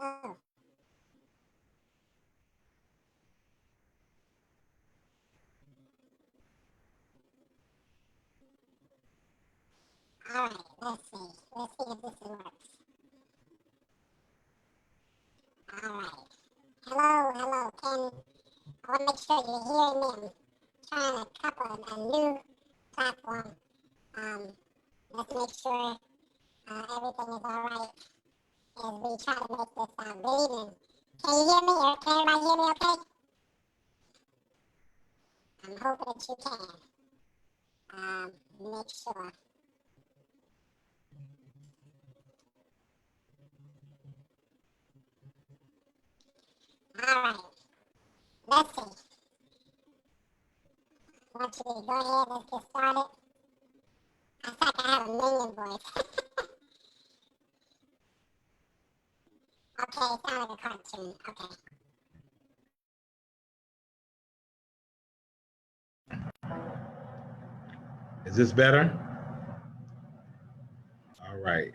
Oh. All right, let's see. Let's see if this works. All right. Hello, hello. I want to make sure you're hearing me. I'm trying to couple a new platform. Let's make sure everything is all right as we try to make this good evening. Can you hear me? Or can everybody hear me okay? I'm hoping that you can. Make sure. All right. Let's see. I want you to go ahead. Let's get started. I feel like I have a million voice. Okay, it sounds like a cartoon. Okay. Is this better? All right.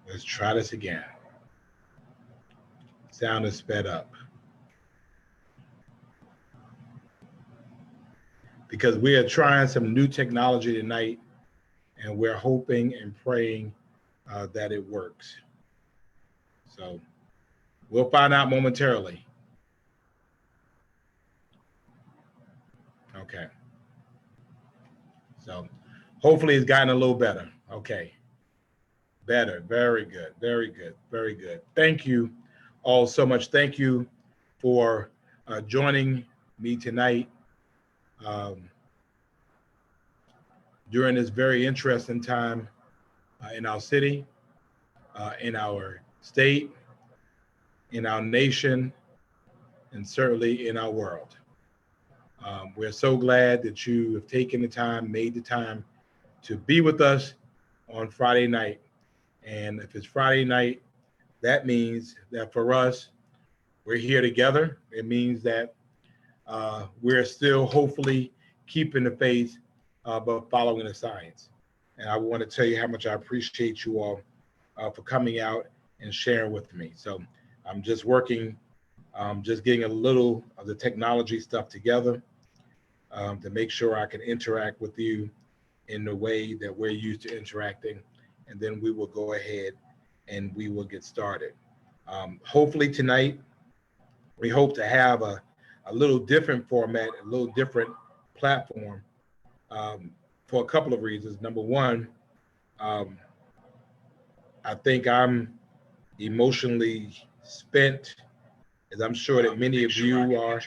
Let's try this again. Sound is sped up. Because we are trying some new technology tonight, and we're hoping and praying that it works. So we'll find out momentarily. Okay. So hopefully it's gotten a little better. Okay. Better. Very good. Very good. Very good. Thank you all so much. Thank you for joining me tonight during this very interesting time in our city, in our state, in our nation, and certainly in our world. We're so glad that you have taken the time, made the time to be with us on Friday night. And if it's Friday night, that means that for us, we're here together. It means that we're still hopefully keeping the faith, but following the science. And I want to tell you how much I appreciate you all for coming out and sharing with me. So I'm just working, just getting a little of the technology stuff together to make sure I can interact with you in the way that we're used to interacting. And then we will go ahead and we will get started. Hopefully tonight, we hope to have a little different format, a little different platform for a couple of reasons. Number one, I think I'm emotionally spent, as I'm sure that many of you are.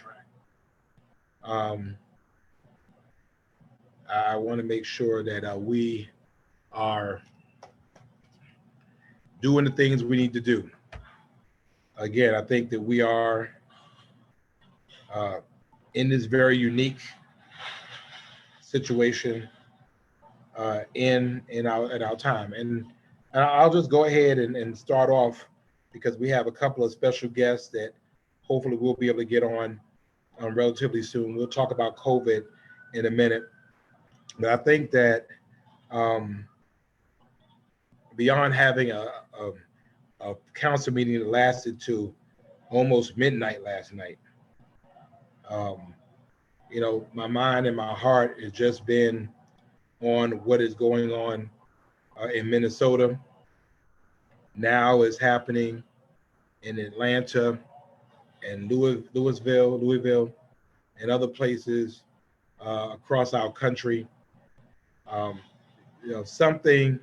I want to make sure that we are doing the things we need to do. Again, I think that we are in this very unique situation in our time, and I'll just go ahead and start off because we have a couple of special guests that hopefully we'll be able to get on relatively soon. We'll talk about COVID in a minute, but I think that beyond having a council meeting that lasted to almost midnight last night, my mind and my heart has just been on what is going on in Minnesota. Now is happening in Atlanta and Louisville, and other places across our country. Um, something,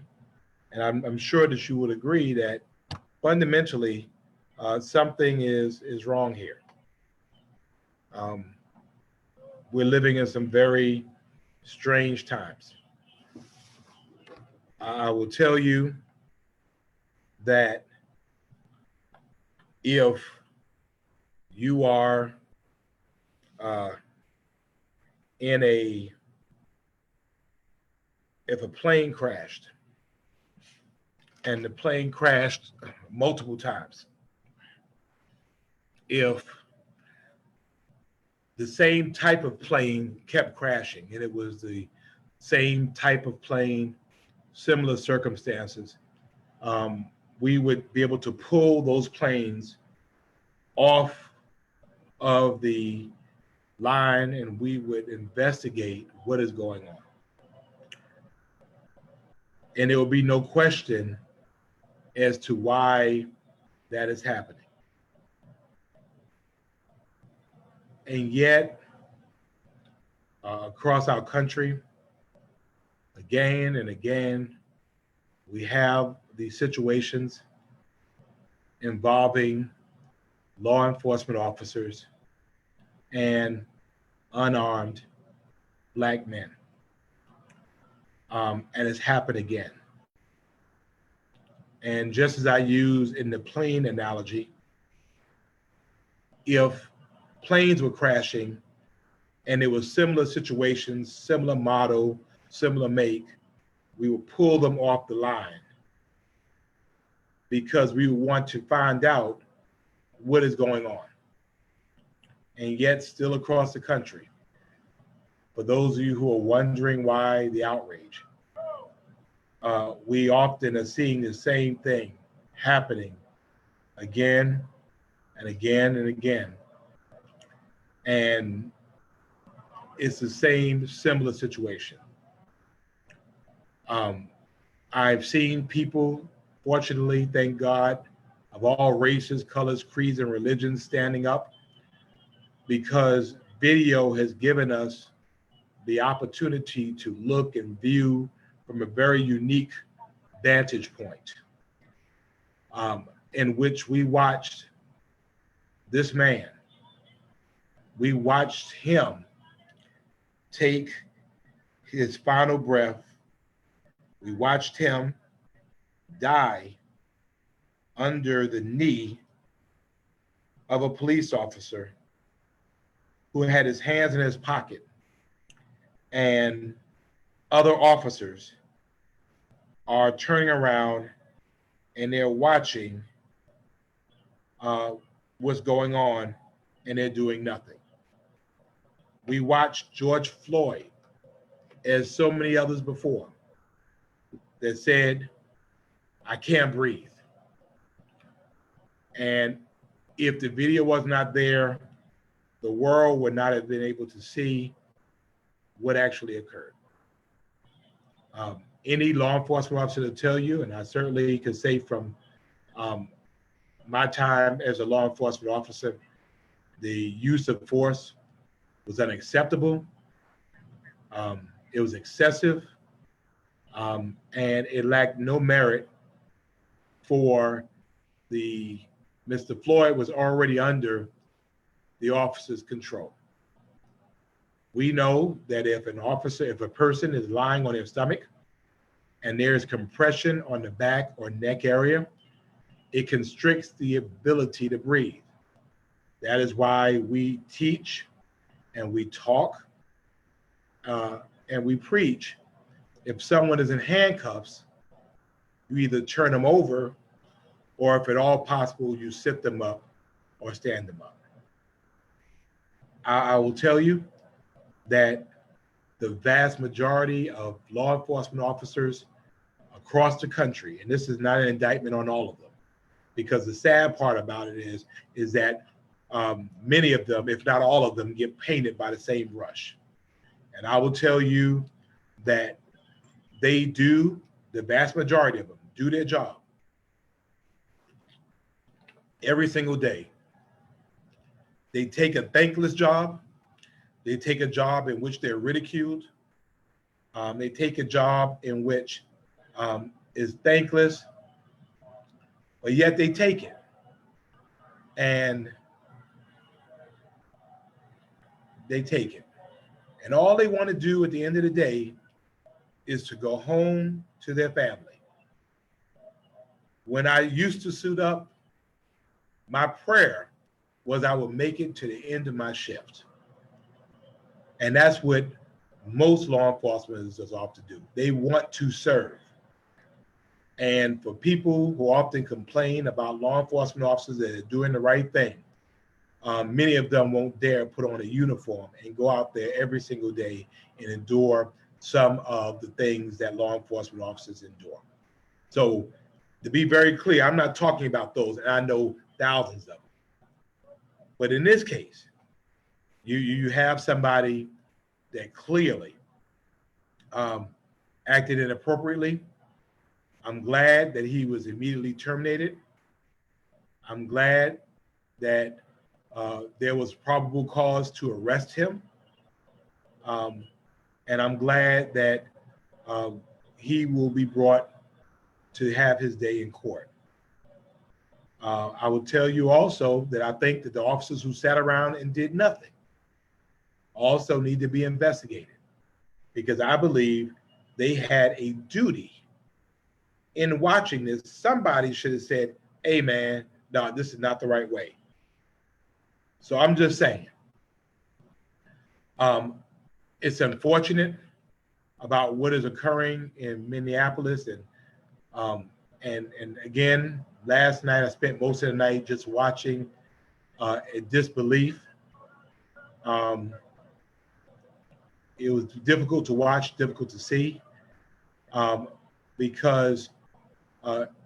and I'm sure that you would agree that fundamentally something is wrong here. We're living in some very strange times. I will tell you that if you are if a plane crashed and the plane crashed multiple times, if the same type of plane kept crashing and it was the same type of plane, similar circumstances, we would be able to pull those planes off of the line and we would investigate what is going on. And there will be no question as to why that is happening. And yet, across our country, again and again, we have these situations involving law enforcement officers and unarmed Black men. And it's happened again. And just as I used in the plane analogy, if planes were crashing and it was similar situations, similar model, similar make, we would pull them off the line because we would want to find out what is going on. And yet still across the country, for those of you who are wondering why the outrage, we often are seeing the same thing happening again and again and again. And it's the same similar situation. I've seen people, fortunately, thank God, of all races, colors, creeds, and religions standing up because video has given us the opportunity to look and view from a very unique vantage point, in which we watched this man, we watched him take his final breath. We watched him die under the knee of a police officer who had his hands in his pocket, and other officers are turning around and they're watching what's going on and they're doing nothing. We watched George Floyd, as so many others before, that said, I can't breathe. And if the video was not there, the world would not have been able to see what actually occurred. Any law enforcement officer to tell you, and I certainly could say from my time as a law enforcement officer, the use of force was unacceptable. It was excessive, and it lacked no merit for Mr. Floyd was already under the officer's control. We know that if a person is lying on their stomach and there's compression on the back or neck area, it constricts the ability to breathe. That is why we teach and we talk and we preach. If someone is in handcuffs, you either turn them over, or if at all possible, you sit them up or stand them up. I will tell you that the vast majority of law enforcement officers across the country, and this is not an indictment on all of them, because the sad part about it is that many of them, if not all of them, get painted by the same brush. And I will tell you that they do, the vast majority of them, do their job every single day. They take a thankless job. They take a job in which they're ridiculed. They take a job in which is thankless, but yet they take it. And they take it. And all they want to do at the end of the day is to go home to their family. When I used to suit up, my prayer was I would make it to the end of my shift. And that's what most law enforcement is off to do. They want to serve. And for people who often complain about law enforcement officers that are doing the right thing, many of them won't dare put on a uniform and go out there every single day and endure some of the things that law enforcement officers endure. So To be very clear, I'm not talking about those, and I know thousands of them. But in this case, you have somebody that clearly acted inappropriately. I'm glad that he was immediately terminated. I'm glad that there was probable cause to arrest him. And I'm glad that he will be brought to have his day in court. I will tell you also that I think that the officers who sat around and did nothing also need to be investigated, because I believe they had a duty in watching this. Somebody should have said, hey man, no, this is not the right way. So I'm just saying, it's unfortunate about what is occurring in Minneapolis. And again, last night I spent most of the night just watching in disbelief. It was difficult to watch, difficult to see, because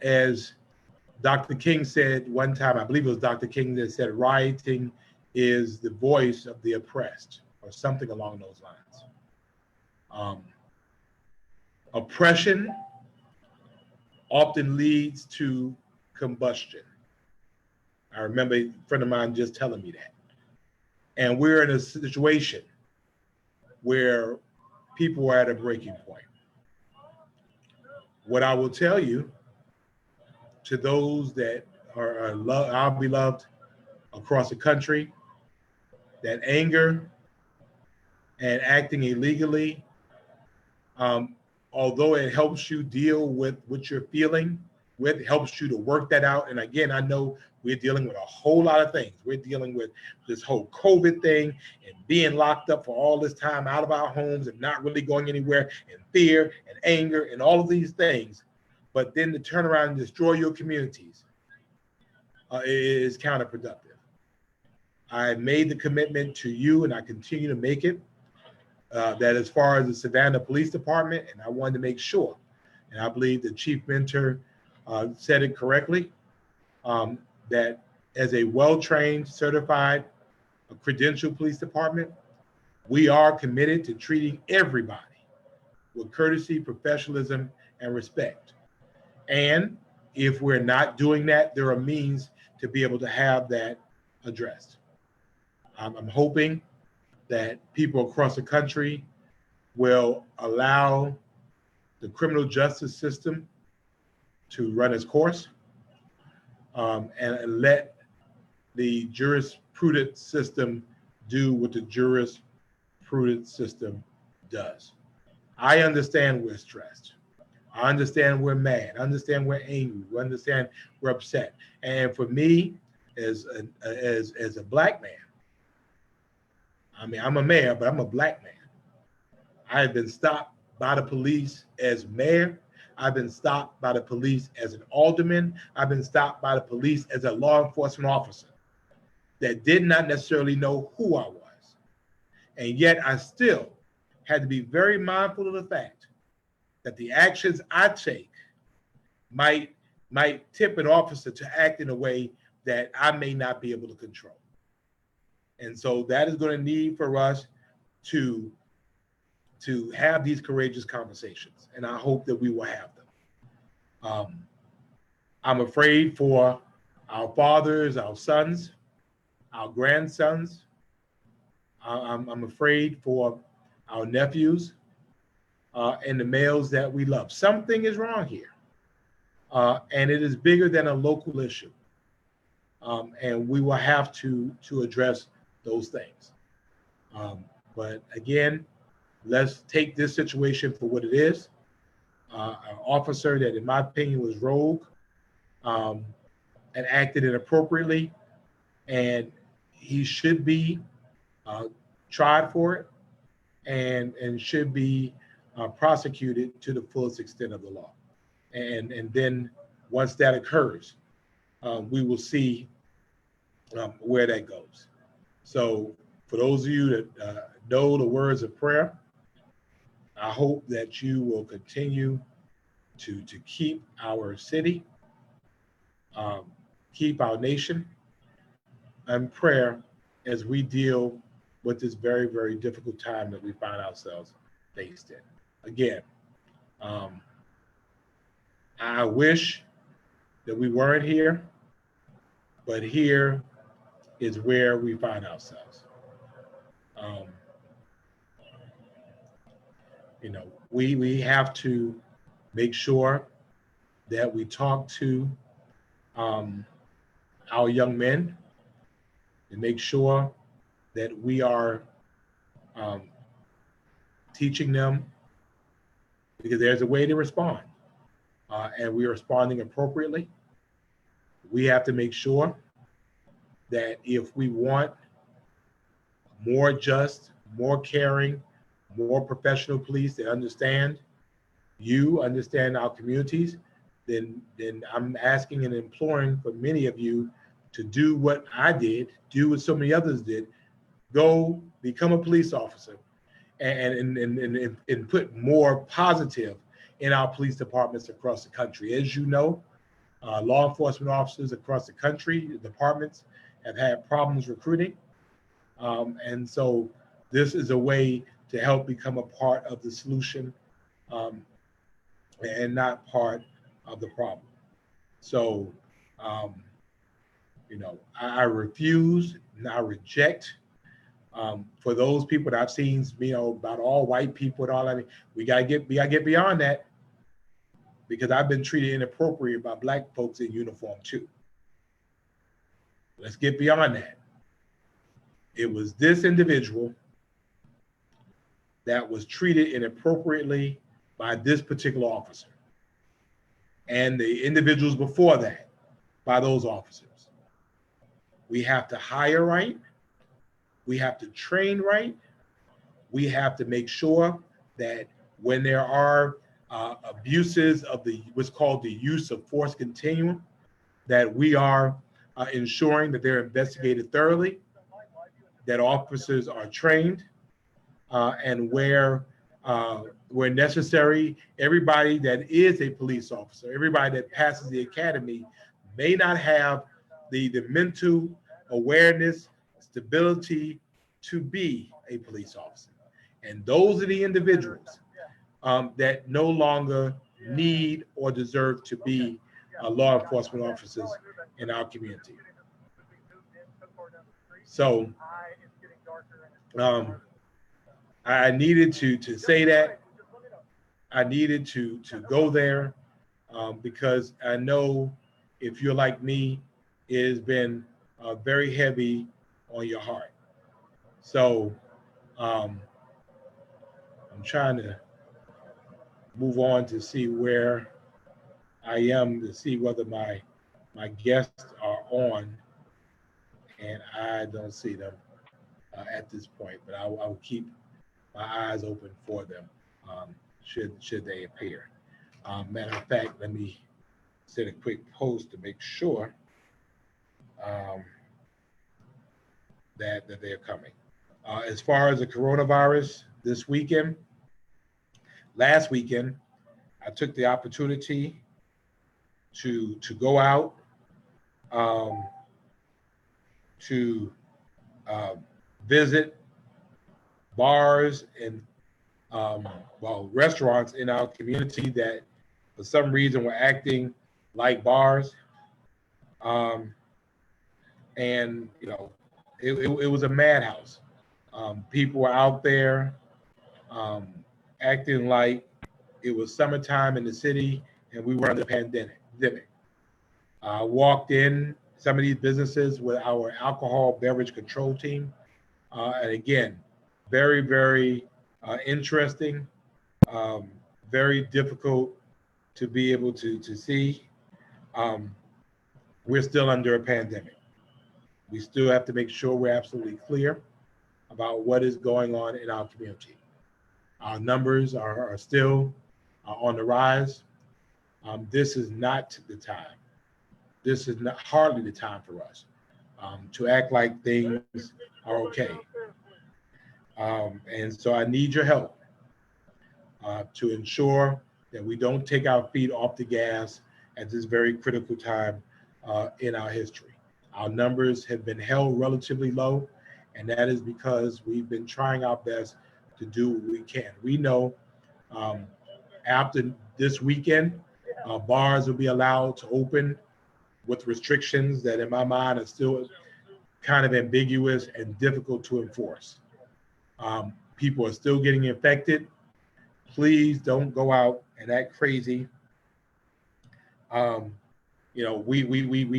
as Dr. King said one time, I believe it was Dr. King that said, rioting is the voice of the oppressed, or something along those lines. Oppression often leads to combustion. I remember a friend of mine just telling me that. And we're in a situation where people are at a breaking point. What I will tell you, to those that are our beloved across the country, that anger and acting illegally, although it helps you deal with what you're feeling, it helps you to work that out. And again, I know we're dealing with a whole lot of things. We're dealing with this whole COVID thing and being locked up for all this time out of our homes and not really going anywhere, and fear and anger and all of these things. But then to turn around and destroy your communities is counterproductive. I made the commitment to you, and I continue to make it, that as far as the Savannah Police Department, and I wanted to make sure, and I believe the Chief Mentor said it correctly, that as a well-trained, certified, credentialed police department, we are committed to treating everybody with courtesy, professionalism, and respect. And if we're not doing that, there are means to be able to have that addressed. I'm hoping that people across the country will allow the criminal justice system to run its course, and let the jurisprudence system do what the jurisprudence system does. I understand we're stressed. I understand we're mad. I understand we're angry. We understand we're upset. And for me, as a black man, I mean, I'm a mayor, but I'm a black man. I have been stopped by the police as mayor. I've been stopped by the police as an alderman. I've been stopped by the police as a law enforcement officer that did not necessarily know who I was. And yet I still had to be very mindful of the fact that the actions I take might tip an officer to act in a way that I may not be able to control. And so that is going to need for us to have these courageous conversations. And I hope that we will have them. I'm afraid for our fathers, our sons, our grandsons. I'm afraid for our nephews and the males that we love. Something is wrong here. And it is bigger than a local issue. And we will have to address those things. But again, let's take this situation for what it is. An officer that, in my opinion, was rogue and acted inappropriately, and he should be tried for it and should be prosecuted to the fullest extent of the law. And then once that occurs, we will see where that goes. So for those of you that know the words of prayer, I hope that you will continue to keep our city keep our nation in prayer as we deal with this very, very difficult time that we find ourselves faced in. Again, I wish that we weren't here, but here is where we find ourselves. We have to make sure that we talk to our young men and make sure that we are teaching them, because there's a way to respond, and we are responding appropriately. We have to make sure that if we want more just, more caring, more professional police that understand our communities, then I'm asking and imploring for many of you to do what I did, do what so many others did, go become a police officer and put more positive in our police departments across the country. As you know, law enforcement officers across the country, departments have had problems recruiting. And so this is a way to help become a part of the solution and not part of the problem. So, I refuse and I reject for those people that I've seen, about all white people and all that. We gotta get beyond that, because I've been treated inappropriately by Black folks in uniform too. Let's get beyond that. It was this individual that was treated inappropriately by this particular officer, and the individuals before that by those officers. We have to hire right. We have to train right. We have to make sure that when there are abuses of what's called the use of force continuum, that we are ensuring that they're investigated thoroughly, that officers are trained, and where necessary, everybody that is a police officer, everybody that passes the academy may not have the mental awareness, stability to be a police officer. And those are the individuals that no longer need or deserve to be law enforcement officers in our community. So I needed to say that. I needed to go there because I know if you're like me, it has been very heavy on your heart. So I'm trying to move on to see where I am, to see whether my guests are on, and I don't see them at this point, but I will keep my eyes open for them should they appear. Matter of fact, let me send a quick post to make sure that they're coming. As far as the coronavirus, last weekend, I took the opportunity to go out to visit bars and restaurants in our community that for some reason were acting like bars. And it was a madhouse. People were out there acting like it was summertime in the city and we were under the pandemic. I walked in some of these businesses with our alcohol beverage control team. And again, very, very interesting, very difficult to be able to see. We're still under a pandemic. We still have to make sure we're absolutely clear about what is going on in our community. Our numbers are still on the rise. This is not the time. This is not hardly the time for us to act like things are okay. And so I need your help to ensure that we don't take our feet off the gas at this very critical time in our history. Our numbers have been held relatively low, and that is because we've been trying our best to do what we can. We know um, after this weekend, bars will be allowed to open with restrictions that in my mind are still kind of ambiguous and difficult to enforce. People are still getting infected. Please don't go out and act crazy. We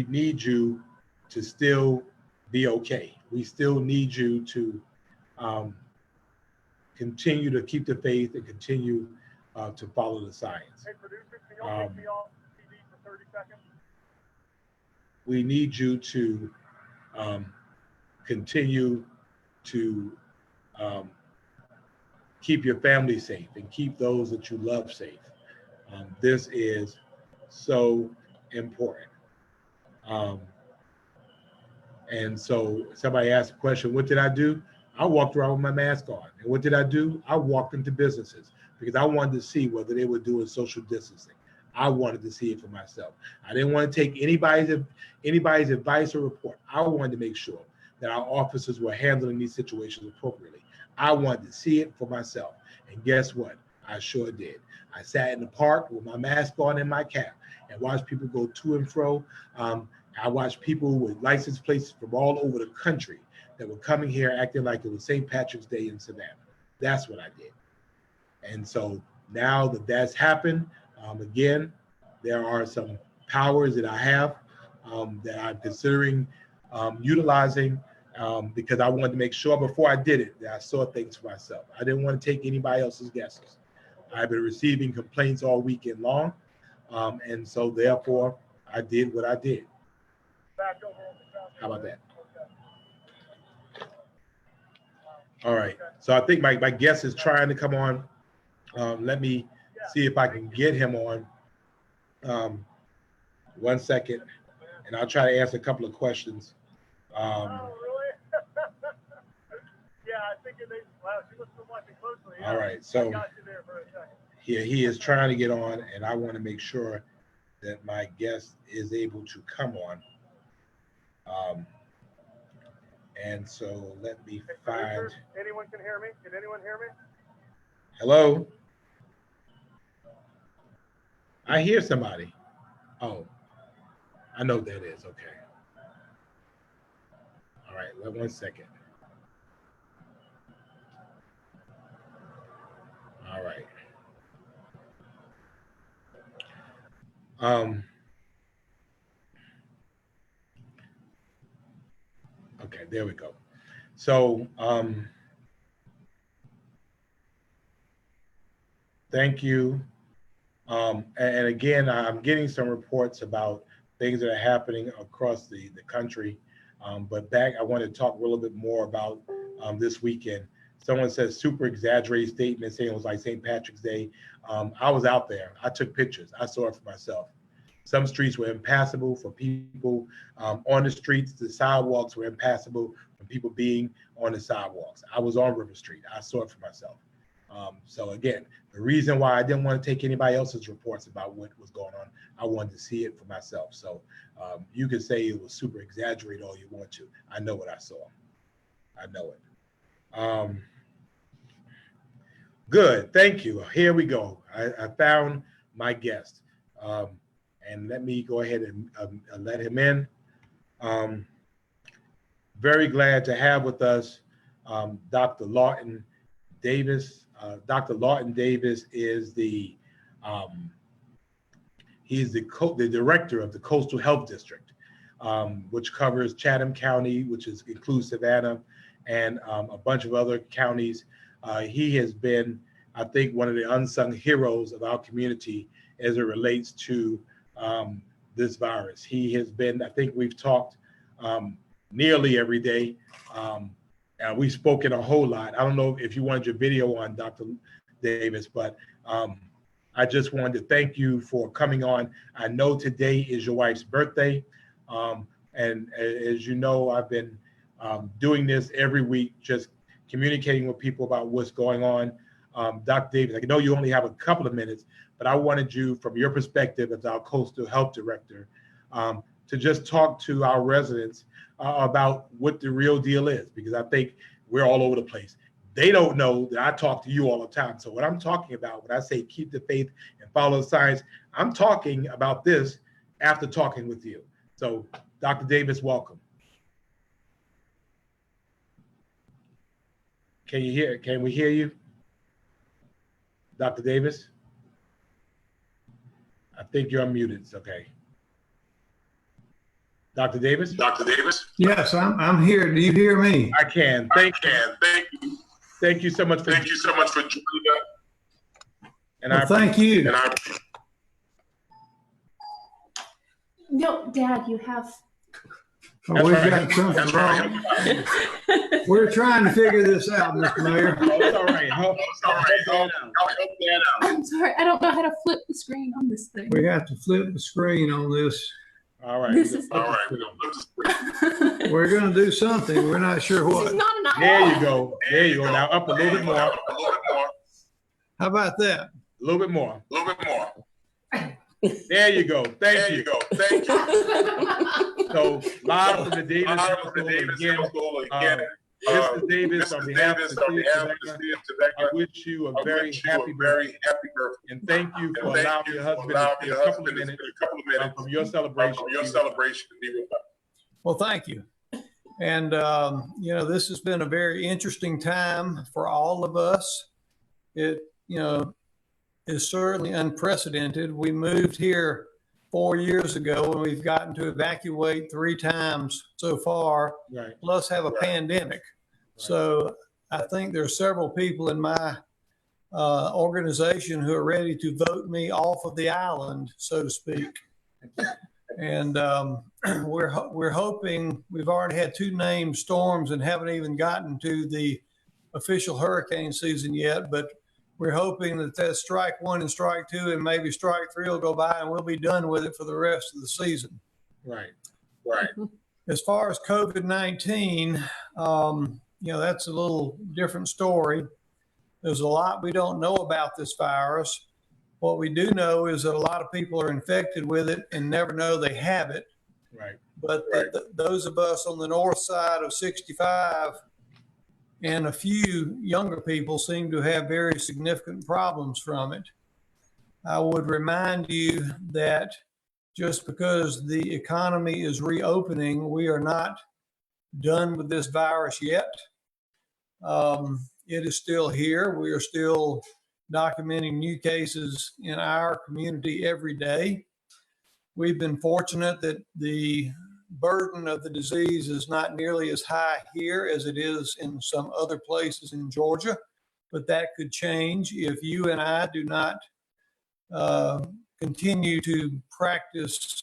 need you to still be okay. We still need you to continue to keep the faith and continue to follow the science. Hey, producer, can y'all take me off TV for 30 seconds? We need you to continue to keep your family safe and keep those that you love safe. This is so important. And so somebody asked a question, what did I do? I walked around with my mask on. And what did I do? I walked into businesses because I wanted to see whether they were doing social distancing. I wanted to see it for myself. I didn't want to take anybody's advice or report. I wanted to make sure that our officers were handling these situations appropriately. I wanted to see it for myself. And guess what? I sure did. I sat in the park with my mask on and my cap and watched people go to and fro. I watched people with license plates from all over the country that were coming here acting like it was St. Patrick's Day in Savannah. That's what I did. And so now that that's happened, again, there are some powers that I have that I'm considering utilizing because I wanted to make sure before I did it that I saw things for myself. I didn't want to take anybody else's guesses. I've been receiving complaints all weekend long, and so therefore I did what I did. How about that? All right, so I think my guest is trying to come on. Let me see if I can get him on. 1 second, and I'll try to answer a couple of questions. Oh, really? Yeah, I think wow, she must have been watching closely. Yeah, all right, so I got you there for a second. he is trying to get on, and I want to make sure that my guest is able to come on. And so let me find. Anyone can hear me? Can anyone hear me? Hello? I hear somebody. Oh, I know what that is. Okay. All right, 1 second. All right. Okay, there we go. So, thank you. And again, I'm getting some reports about things that are happening across the country. But I want to talk a little bit more about this weekend. Someone says super exaggerated statement saying it was like St. Patrick's Day. I was out there. I took pictures. I saw it for myself. Some streets were impassable for people on the streets. The sidewalks were impassable for people being on the sidewalks. I was on River Street. I saw it for myself. So again, the reason why I didn't want to take anybody else's reports about what was going on, I wanted to see it for myself. So you can say it was super exaggerated all you want to. I know what I saw. I know it. Good, thank you. Here we go. I found my guest. And let me go ahead and let him in. Very glad to have with us Dr. Lawton Davis. Dr. Lawton Davis is the director of the Coastal Health District, which covers Chatham County, which includes Savannah, and a bunch of other counties. He has been, I think, one of the unsung heroes of our community as it relates to this virus. He has been, I think we've talked nearly every day. We've spoken a whole lot. I don't know if you wanted your video on, Dr. Davis, but I just wanted to thank you for coming on. I know today is your wife's birthday. And as you know, I've been doing this every week, just communicating with people about what's going on. Dr. Davis, I know you only have a couple of minutes, but I wanted you, from your perspective as our Coastal Health Director, to just talk to our residents about what the real deal is, because I think we're all over the place. They don't know that I talk to you all the time. So what I'm talking about when I say keep the faith and follow the science, I'm talking about this after talking with you. So Dr. Davis, welcome. Can we hear you? Dr. Davis? I think you're unmuted. It's okay. Dr. Davis? Dr. Davis? Yes, I'm here. Do you hear me? I can. Thank you. Thank you so much for Thank you so much for joining us. And Well, thank you. And I No, Dad, you have. Oh, we've right. got something That's wrong. right. We're trying to figure this out, Mr. Mayor. Oh, it's all right. Help I'll help that out. I'm sorry, I don't know how to flip the screen on this thing. We have to flip the screen on this. All right. This is- All right, we're gonna flip the screen. We're going to do something. We're not sure This is what. not an There iPad. you go. There you go. Now up a little bit more. A little bit more. How about that? A little bit more. A little bit more. There you go. There Thank you you. go. Thank you. So live from the Davis Household Household again. again. Mr. Davis, on Mr. behalf of Davis, the on city behalf of of the Temecula, city of I Temecula, wish you a I very wish you happy a birthday. very happy birthday. And thank you for And thank allowing you your for husband allowing to your spend a couple husband of to minutes spend a couple of minutes from your celebration. from your celebration to be with us. Well, thank you. And, this has been a very interesting time for all of us. It, is certainly unprecedented. We moved here 4 years ago and we've gotten to evacuate 3 times so far, Right. plus have a Right. pandemic. So I think there are several people in my organization who are ready to vote me off of the island, so to speak. And we're hoping, we've already had 2 named storms and haven't even gotten to the official hurricane season yet, but we're hoping that strike 1 and strike 2 and maybe strike 3 will go by and we'll be done with it for the rest of the season. Right. Right. As far as COVID-19, that's a little different story. There's a lot we don't know about this virus. What we do know is that a lot of people are infected with it and never know they have it. Right. But those of us on the north side of 65 and a few younger people seem to have very significant problems from it. I would remind you that just because the economy is reopening, we are not done with this virus yet. It is still here. We are still documenting new cases in our community every day. We've been fortunate that the burden of the disease is not nearly as high here as it is in some other places in Georgia, but that could change if you and I do not continue to practice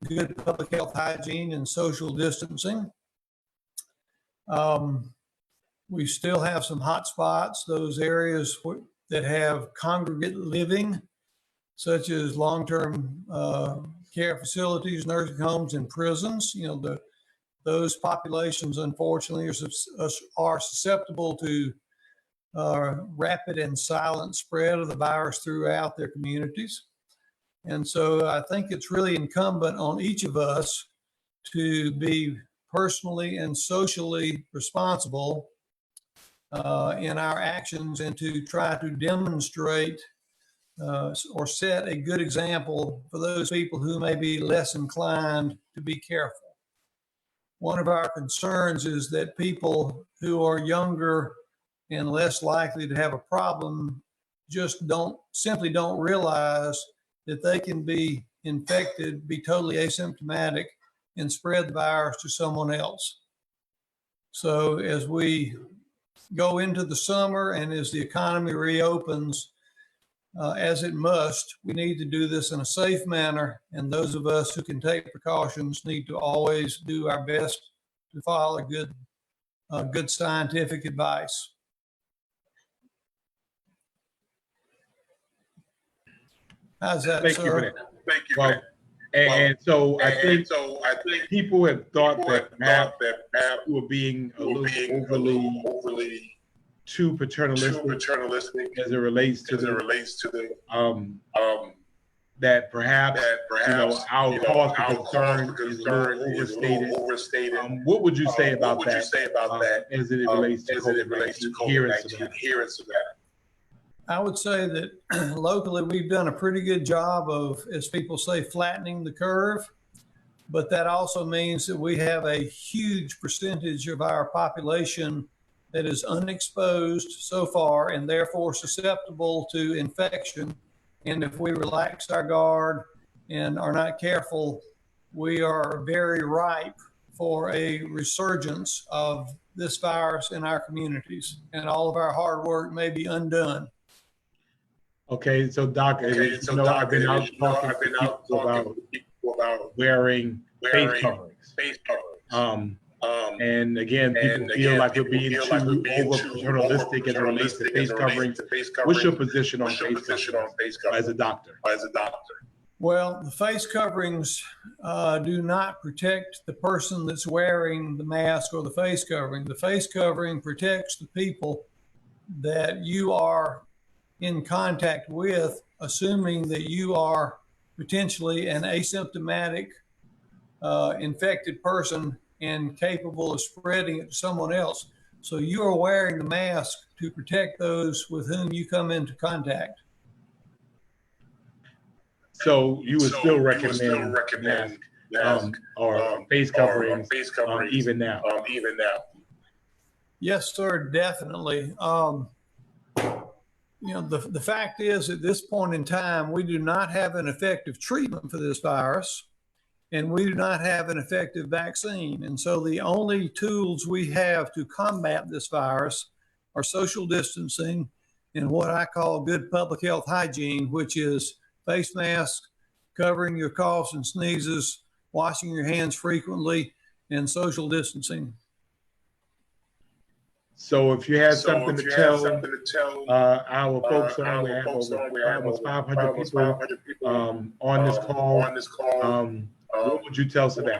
good public health hygiene and social distancing. We still have some hot spots, those areas that have congregate living, such as long-term care facilities, nursing homes, and prisons. Those populations, unfortunately, are susceptible to rapid and silent spread of the virus throughout their communities. And so I think it's really incumbent on each of us to be personally and socially responsible in our actions and to try to demonstrate or set a good example for those people who may be less inclined to be careful. One of our concerns is that people who are younger and less likely to have a problem just simply don't realize that they can be infected, be totally asymptomatic, and spread the virus to someone else. So as we go into the summer and as the economy reopens, as it must, we need to do this in a safe manner. And those of us who can take precautions need to always do our best to follow good scientific advice. How's that, Thank you for sir? that. Thank you. Well, and so I think people have thought that MAP were being a little overly too paternalistic paternalistic as it relates to as it the relates to the that perhaps, our cause for concern is a little overstated. overstated. What would you say about what would that? you say about that As it relates to as it relates to COVID-19 here in COVID-19 Savannah? here in Savannah? I would say that locally, we've done a pretty good job of, as people say, flattening the curve. But that also means that we have a huge percentage of our population that is unexposed so far and therefore susceptible to infection. And if we relax our guard and are not careful, we are very ripe for a resurgence of this virus in our communities, and all of our hard work may be undone. Okay, so Doc, I've been out talking to people about wearing face coverings. And again, people feel like we're being too over paternalistic as it relates to face coverings. What's your position on face coverings as a doctor? Well, the face coverings do not protect the person that's wearing the mask or the face covering. The face covering protects the people that you are in contact with, assuming that you are potentially an asymptomatic infected person and capable of spreading it to someone else. So you are wearing the mask to protect those with whom you come into contact. So you would still recommend mask or face coverings even now? Yes, sir, definitely. The fact is, at this point in time, we do not have an effective treatment for this virus, and we do not have an effective vaccine. And so the only tools we have to combat this virus are social distancing and what I call good public health hygiene, which is face masks, covering your coughs and sneezes, washing your hands frequently, and social distancing. So if you had something to tell our folks on, we have almost 500 people on this call, what would you tell Savannah?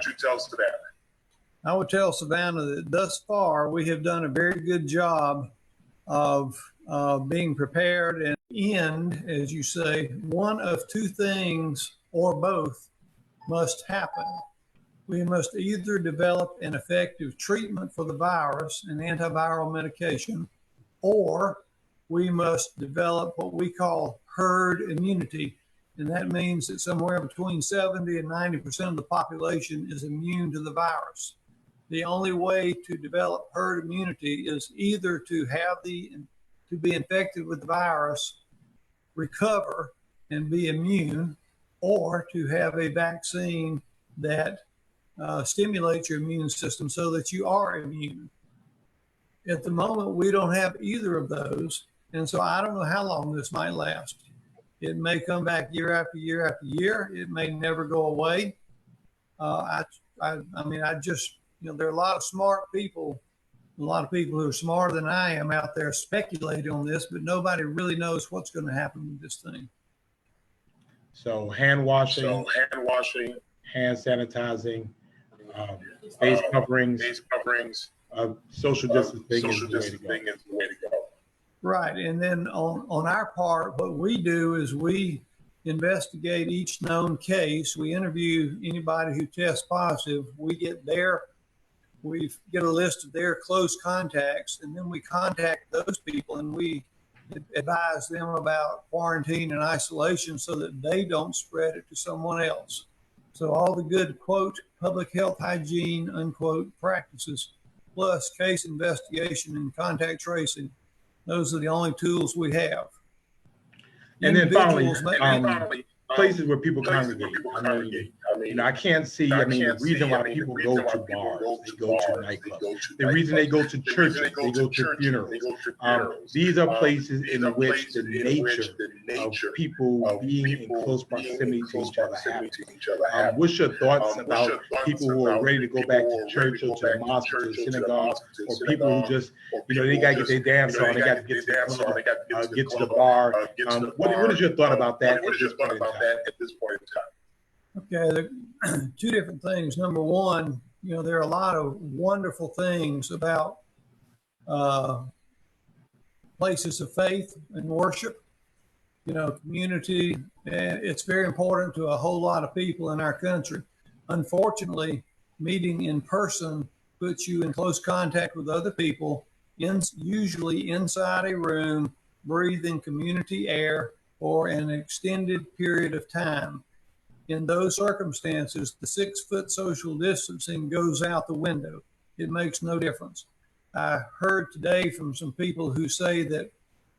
I would tell Savannah that thus far we have done a very good job of being prepared and end, as you say, one of two things or both must happen. We must either develop an effective treatment for the virus, an antiviral medication, or we must develop what we call herd immunity. And that means that somewhere between 70 and 90% of the population is immune to the virus. The only way to develop herd immunity is either to be infected with the virus, recover and be immune, or to have a vaccine that stimulates your immune system so that you are immune. At the moment, we don't have either of those. And so I don't know how long this might last. It may come back year after year after year. It may never go away. There are a lot of smart people, a lot of people who are smarter than I am out there speculating on this, but nobody really knows what's going to happen with this thing. So hand washing, hand sanitizing, face coverings, social distancing is the way to go. Right. And then on our part, what we do is we investigate each known case. We interview anybody who tests positive. We get a list of their close contacts, and then we contact those people and we advise them about quarantine and isolation so that they don't spread it to someone else. So all the good, quote, public health hygiene, unquote, practices, plus case investigation and contact tracing, those are the only tools we have. And then finally, places where people congregate. I can't see, the reason why people go to bars, they go to nightclubs, the reason they go to churches, they go to funerals. These are places in which the nature of people being in close proximity to each other happens. What's your thoughts about people who are ready to go back to church or to the mosque or to the synagogue, or people who just, they got to get their dance on, they got to get to the club, get to the bar. What is your thought about that at this point in time? Okay, two different things. Number one, there are a lot of wonderful things about places of faith and worship. community. It's very important to a whole lot of people in our country. Unfortunately, meeting in person puts you in close contact with other people, usually inside a room, breathing community air for an extended period of time. In those circumstances, the 6-foot social distancing goes out the window. It makes no difference. I heard today from some people who say that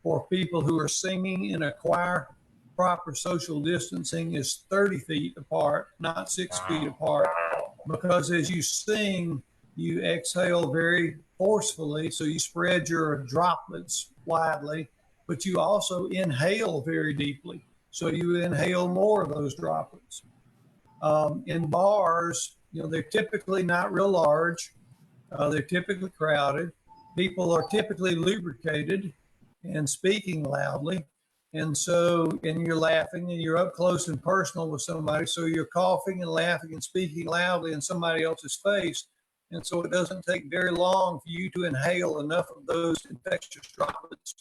for people who are singing in a choir, proper social distancing is 30 feet apart, not 6 feet apart, because as you sing, you exhale very forcefully, so you spread your droplets widely, but you also inhale very deeply, so you inhale more of those droplets. In bars, they're typically not real large. They're typically crowded. People are typically lubricated and speaking loudly. And you're laughing and you're up close and personal with somebody. So you're coughing and laughing and speaking loudly in somebody else's face. And so it doesn't take very long for you to inhale enough of those infectious droplets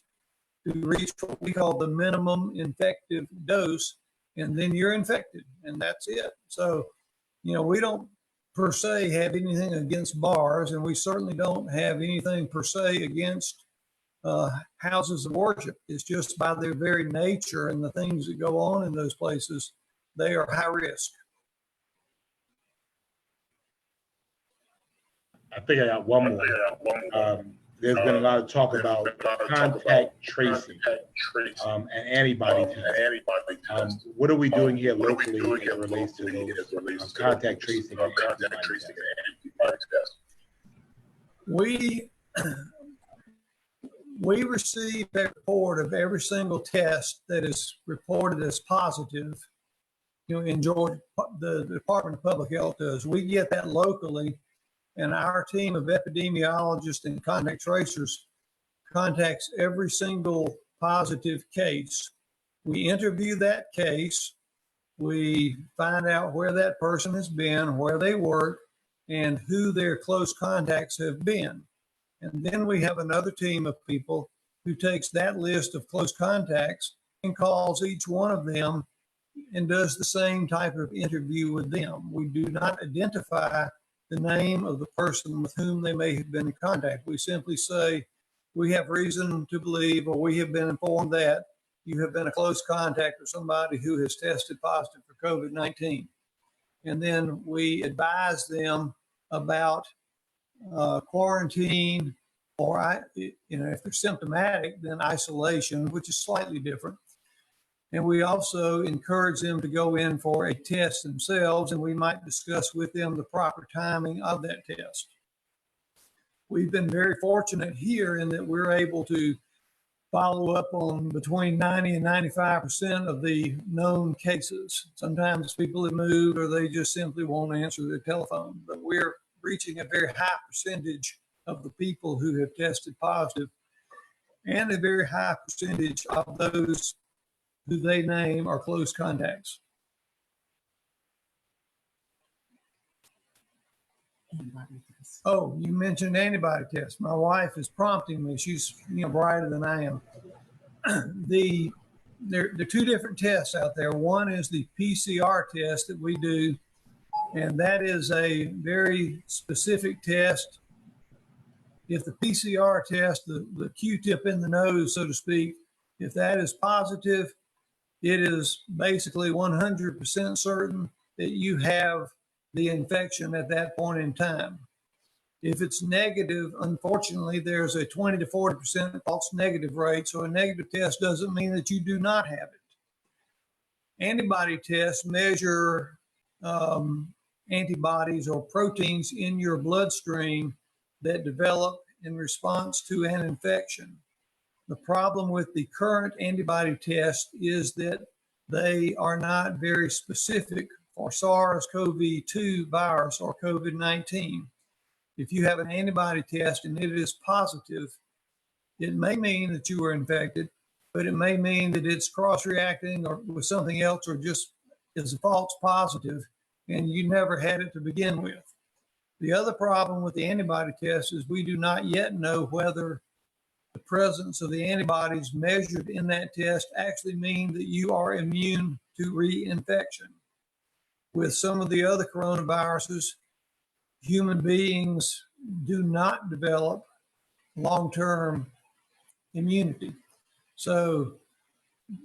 to reach what we call the minimum infective dose. And then you're infected, and that's it. So, we don't per se have anything against bars, and we certainly don't have anything per se against houses of worship. It's just by their very nature and the things that go on in those places, they are high risk. I think I got one more. There's been a lot of talk about contact tracing and antibody testing. What are we doing here locally as it relates to those contact tracing and antibody tests? We receive a report of every single test that is reported as positive. In Georgia, the Department of Public Health does. We get that locally, and our team of epidemiologists and contact tracers contacts every single positive case. We interview that case. We find out where that person has been, where they work, and who their close contacts have been. And then we have another team of people who takes that list of close contacts and calls each one of them and does the same type of interview with them. We do not identify the name of the person with whom they may have been in contact. We simply say, we have reason to believe, or we have been informed that you have been a close contact with somebody who has tested positive for COVID-19. And then we advise them about quarantine, or if they're symptomatic, then isolation, which is slightly different. And we also encourage them to go in for a test themselves, and we might discuss with them the proper timing of that test. We've been very fortunate here in that we're able to follow up on between 90 and 95% of the known cases. Sometimes people have moved or they just simply won't answer their telephone, but we're reaching a very high percentage of the people who have tested positive, and a very high percentage of those who they name are close contacts. Oh, you mentioned antibody tests. My wife is prompting me. She's brighter than I am. There are two different tests out there. One is the PCR test that we do, and that is a very specific test. If the PCR test, the Q-tip in the nose, so to speak, if that is positive, it is basically 100% certain that you have the infection at that point in time. If it's negative, unfortunately, there's a 20 to 40% false negative rate. So a negative test doesn't mean that you do not have it. Antibody tests measure antibodies or proteins in your bloodstream that develop in response to an infection. The problem with the current antibody test is that they are not very specific for SARS-CoV-2 virus or COVID-19. If you have an antibody test and it is positive, it may mean that you were infected, but it may mean that it's cross-reacting or with something else, or just is a false positive and you never had it to begin with. The other problem with the antibody test is we do not yet know whether the presence of the antibodies measured in that test actually mean that you are immune to reinfection. With some of the other coronaviruses, human beings do not develop long-term immunity. So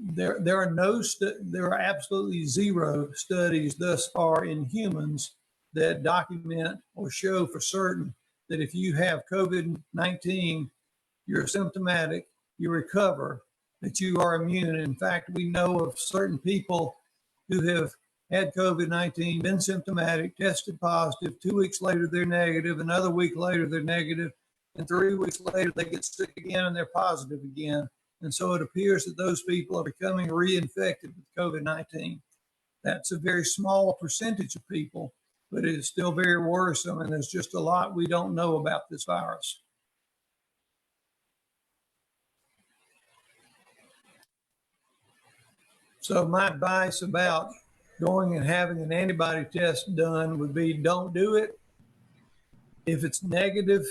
there are absolutely zero studies thus far in humans that document or show for certain that if you have COVID-19, you're symptomatic, you recover, that you are immune. In fact, we know of certain people who have had COVID-19, been symptomatic, tested positive, 2 weeks later they're negative, another week later they're negative, and 3 weeks later they get sick again and they're positive again. And so it appears that those people are becoming reinfected with COVID-19. That's a very small percentage of people, but it is still very worrisome, and there's just a lot we don't know about this virus. So my advice about going and having an antibody test done would be, don't do it. If it's negative,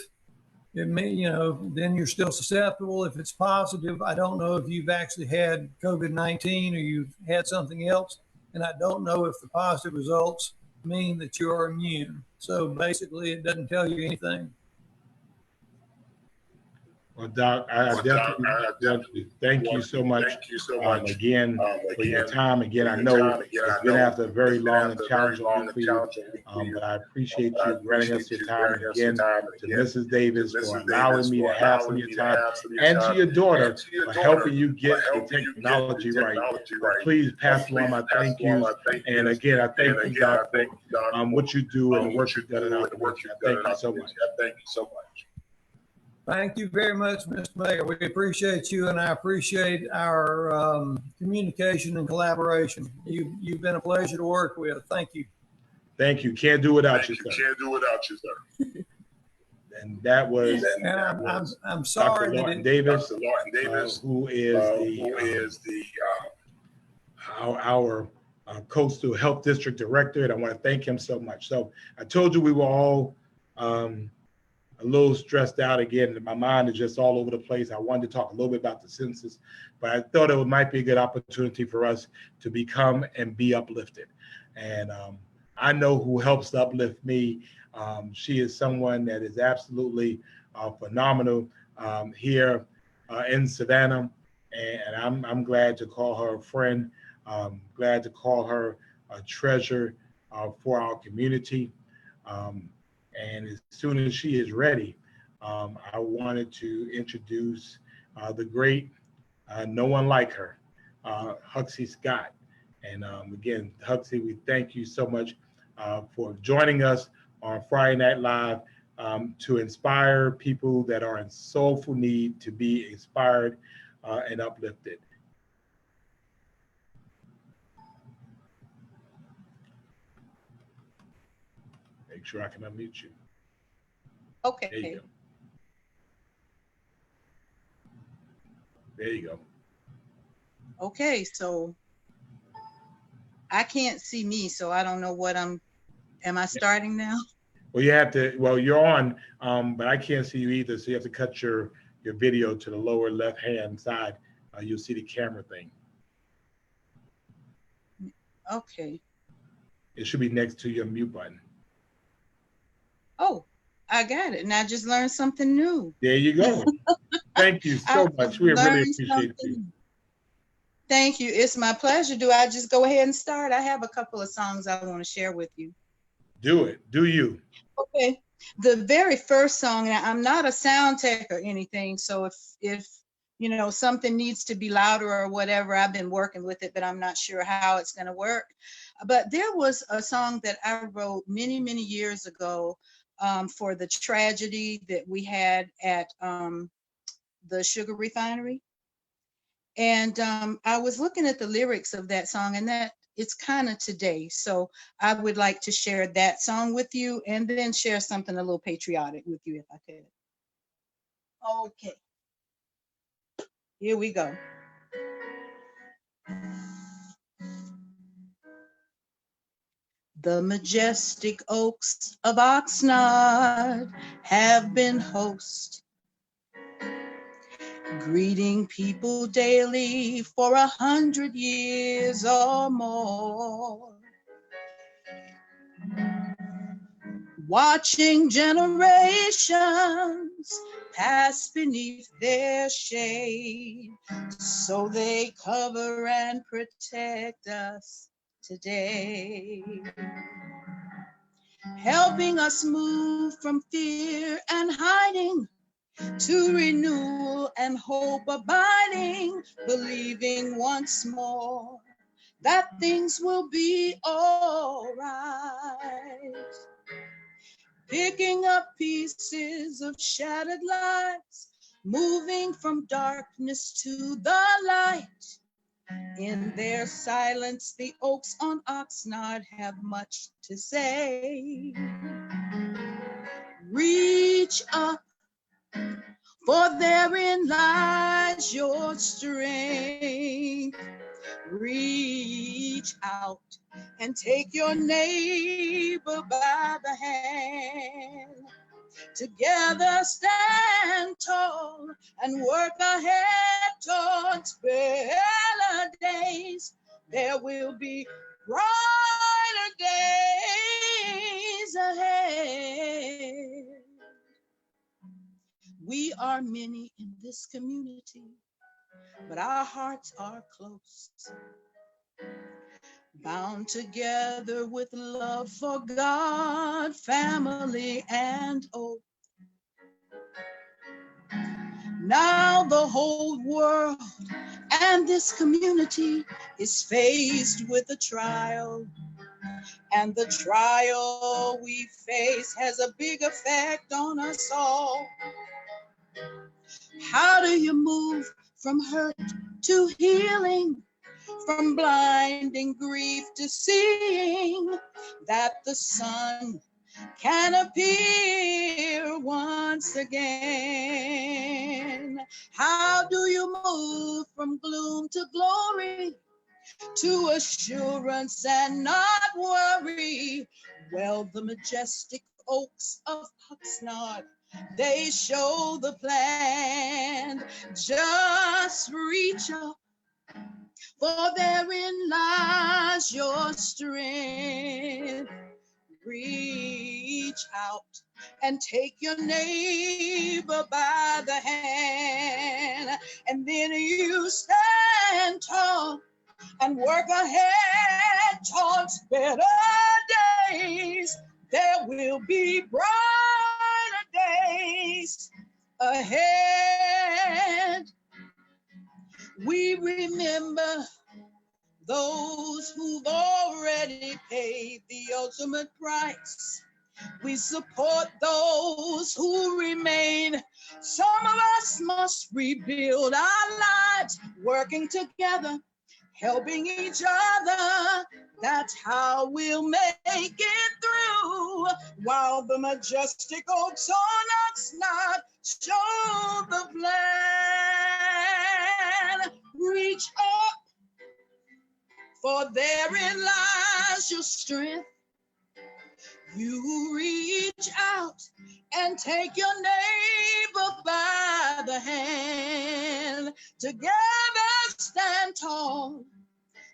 it may, then you're still susceptible. If it's positive, I don't know if you've actually had COVID-19 or you've had something else. And I don't know if the positive results mean that you're immune. So basically, it doesn't tell you anything. Well, Doc, I definitely thank you so much. Again, for your time. Again, I know it's been after a very long and challenging week for you, but I appreciate you granting us your time. Again, to Mrs. Davis for allowing me to have some of your time, and to your daughter for helping you get the technology right. Please pass along my thank yous. And again, I thank you, Doc, for what you do and the work you've done in our community. Thank you so much. Thank you so much. Thank you very much, Mr. Mayor. We appreciate you, and I appreciate our communication and collaboration. You've been a pleasure to work with. Thank you. Thank you. Can't do without you, sir. Can't do without you, sir. And that was, and I'm sorry Dr. that Lawton Davis, Dr. Lawton Davis, who is our Coastal Health District Director, and I want to thank him so much. So I told you we were all a little stressed out again. My mind is just all over the place. I wanted to talk a little bit about the census, but I thought it might be a good opportunity for us to become and be uplifted. And I know who helps to uplift me. She is someone that is absolutely phenomenal here in Savannah, and I'm glad to call her a friend. Glad to call her a treasure for our community. And as soon as she is ready, I wanted to introduce the great, no one like her, Huxley Scott. And again, Huxley, we thank you so much for joining us on Friday Night Live to inspire people that are in soulful need to be inspired and uplifted. Make sure I can unmute you. Okay. There you go. There you go. Okay, so I can't see me, so I don't know what am I starting now? Well, you have to, well, you're on, but I can't see you either. So you have to cut your video to the lower left-hand side. You'll see the camera thing. Okay. It should be next to your mute button. Oh, I got it. And I just learned something new. There you go. Thank you so much. We really appreciate you. Thank you. It's my pleasure. Do I just go ahead and start? I have a couple of songs I want to share with you. Do it. Do you. Okay. The very first song, and I'm not a sound tech or anything, so if you know something needs to be louder or whatever, I've been working with it, but I'm not sure how it's going to work. But there was a song that I wrote many, many years ago for the tragedy that we had at the sugar refinery. And I was looking at the lyrics of that song, and that it's kind of today. So I would like to share that song with you and then share something a little patriotic with you if I could. Okay. Here we go. The majestic oaks of Oxnard have been host greeting people daily for 100 years or more. Watching generations pass beneath their shade, so they cover and protect us today. Helping us move from fear and hiding to renewal and hope abiding, believing once more that things will be all right. Picking up pieces of shattered lives, moving from darkness to the light. In their silence, the oaks on Oxnard have much to say. Reach up, for therein lies your strength. Reach out and take your neighbor by the hand. Together stand tall and work ahead towards better days. There will be brighter days ahead. We are many in this community, but our hearts are close. Bound together with love for God, family, and hope. Now the whole world and this community is faced with a trial. And the trial we face has a big effect on us all. How do you move from hurt to healing? From blinding grief to seeing that the sun can appear once again? How do you move from gloom to glory, to assurance and not worry? Well, the majestic oaks of Oxnard, they show the plan. Just reach up, for therein lies your strength. Reach out and take your neighbor by the hand, and then you stand tall and work ahead towards better days. There will be brighter days ahead. We remember those who've already paid the ultimate price. We support those who remain. Some of us must rebuild our lives, working together, helping each other. That's how we'll make it through. While the majestic oaks on Oxnard show the plan. Reach up, for therein lies your strength. You reach out and take your neighbor by the hand. Together stand tall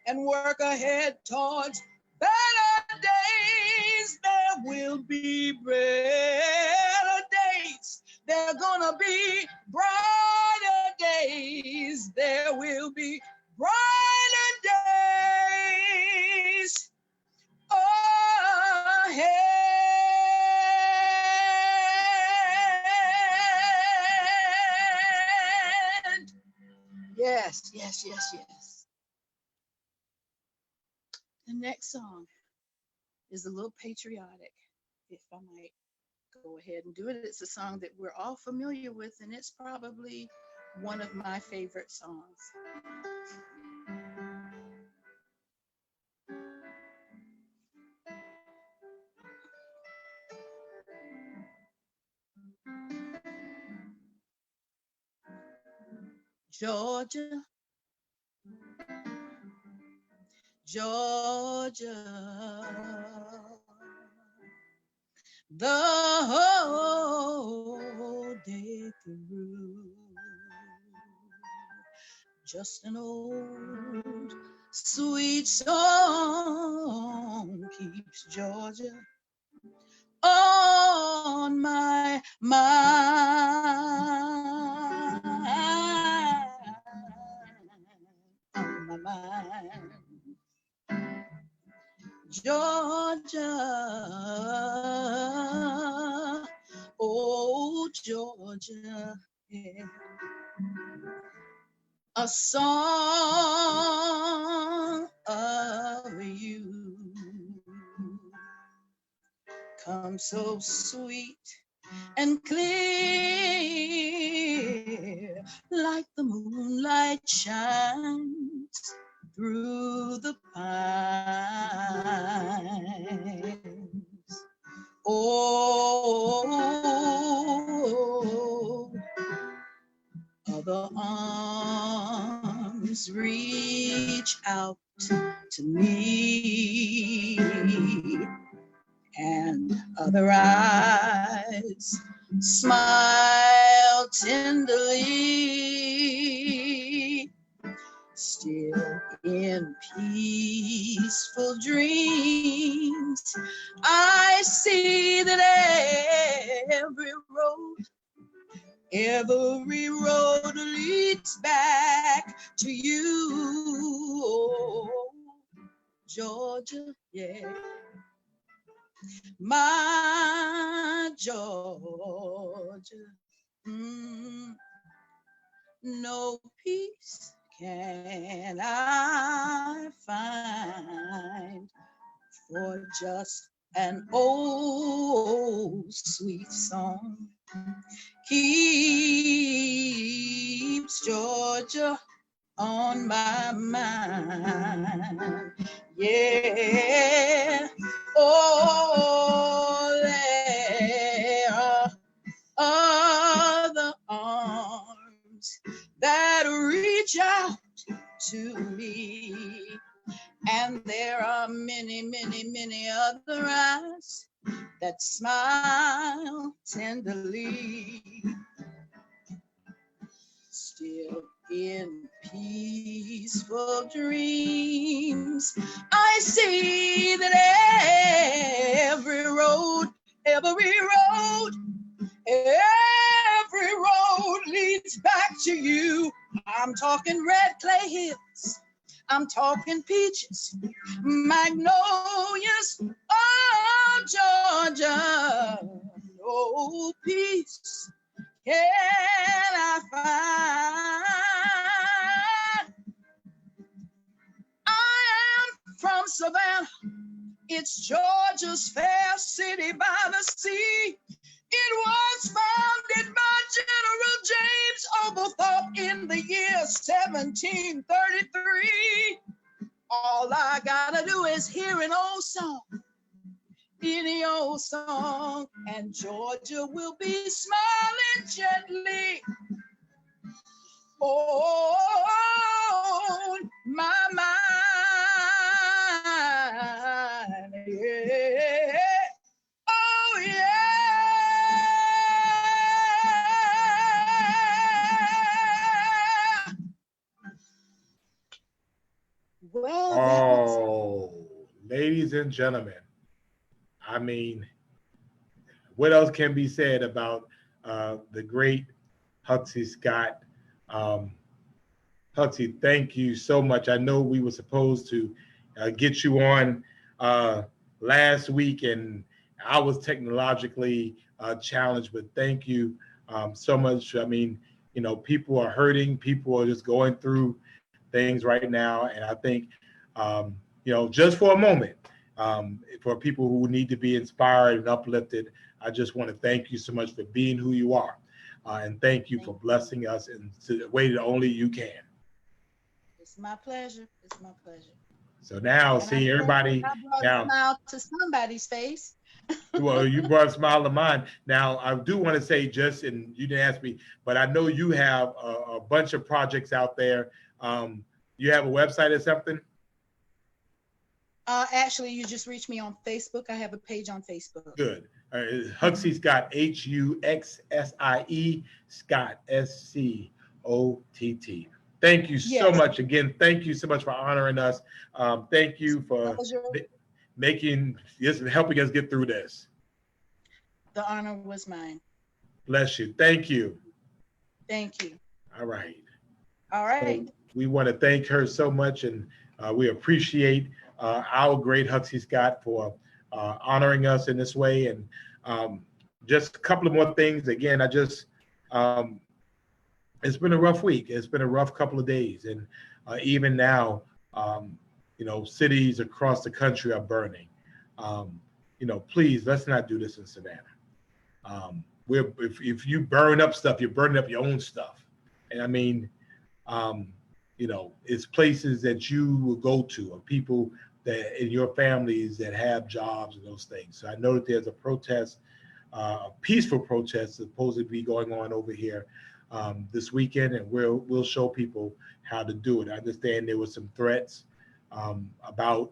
and work ahead towards better days. There will be better days. There are gonna be brighter days. There will be brighter days ahead. Yes, yes, yes, yes. The next song is a little patriotic, if I might go ahead and do it. It's a song that we're all familiar with, and it's probably one of my favorite songs. Georgia, Georgia, the whole day through. just an old sweet song keeps Georgia on my mind, on my mind. Georgia, oh Georgia, yeah. A song of you comes so sweet and clear, like the moonlight shines through the pines. Oh, other arms reach out to me, and other eyes smile tenderly. Still in peaceful dreams, I see that every road leads back to you, oh, Georgia, yeah. My Georgia, no peace can I find for just an old sweet song keeps Georgia on my mind. Yeah. Oh, there are other arms that reach out to me, and there are many, many, many other eyes that smile tenderly. Still in peaceful dreams, I see that every road leads back to you. I'm talking red clay hills, I'm talking peaches, magnolias, oh Georgia, no peace can I find. I am from Savannah, it's Georgia's fair city by the sea. It was founded by General James Oglethorpe in the year 1733. All I gotta do is hear an old song, any old song, and Georgia will be smiling gently on my mind. Yeah. Oh, yeah. Well, Oh, ladies and gentlemen, I mean, what else can be said about the great Huxley Scott? Huxley, thank you so much. I know we were supposed to get you on last week, and I was technologically challenged, but thank you so much. I mean, you know, people are hurting, people are just going through things right now, and I think, you know, just for a moment, for people who need to be inspired and uplifted, I just want to thank you so much for being who you are, and thank you for blessing us in the way that only you can. it's my pleasure. It's my pleasure. So now, And see I everybody brought now. a smile to somebody's face. Well, you brought a smile to mine. Now, I do want to say, just, and you didn't ask me, but I know you have a bunch of projects out there. You have a website or something? Actually, you just reach me on Facebook. I have a page on Facebook. Good. Huxley Scott, Huxsie, Scott, Scott. Thank you so Yes. much. Again, thank you so much for honoring us. Thank you for Pleasure. helping us get through this. The honor was mine. Bless you. Thank you. Thank you. All right. All right. So we want to thank her so much, and we appreciate our great Huxley Scott for honoring us in this way. And just a couple of more things. Again, it's been a rough week. It's been a rough couple of days, and even now, cities across the country are burning. Please, let's not do this in Savannah. If you burn up stuff, you're burning up your own stuff. And I mean, it's places that you will go to, or people that in your families that have jobs and those things. So I know that there's a protest, a peaceful protest supposed to be going on over here this weekend, and we'll show people how to do it. I understand there were some threats about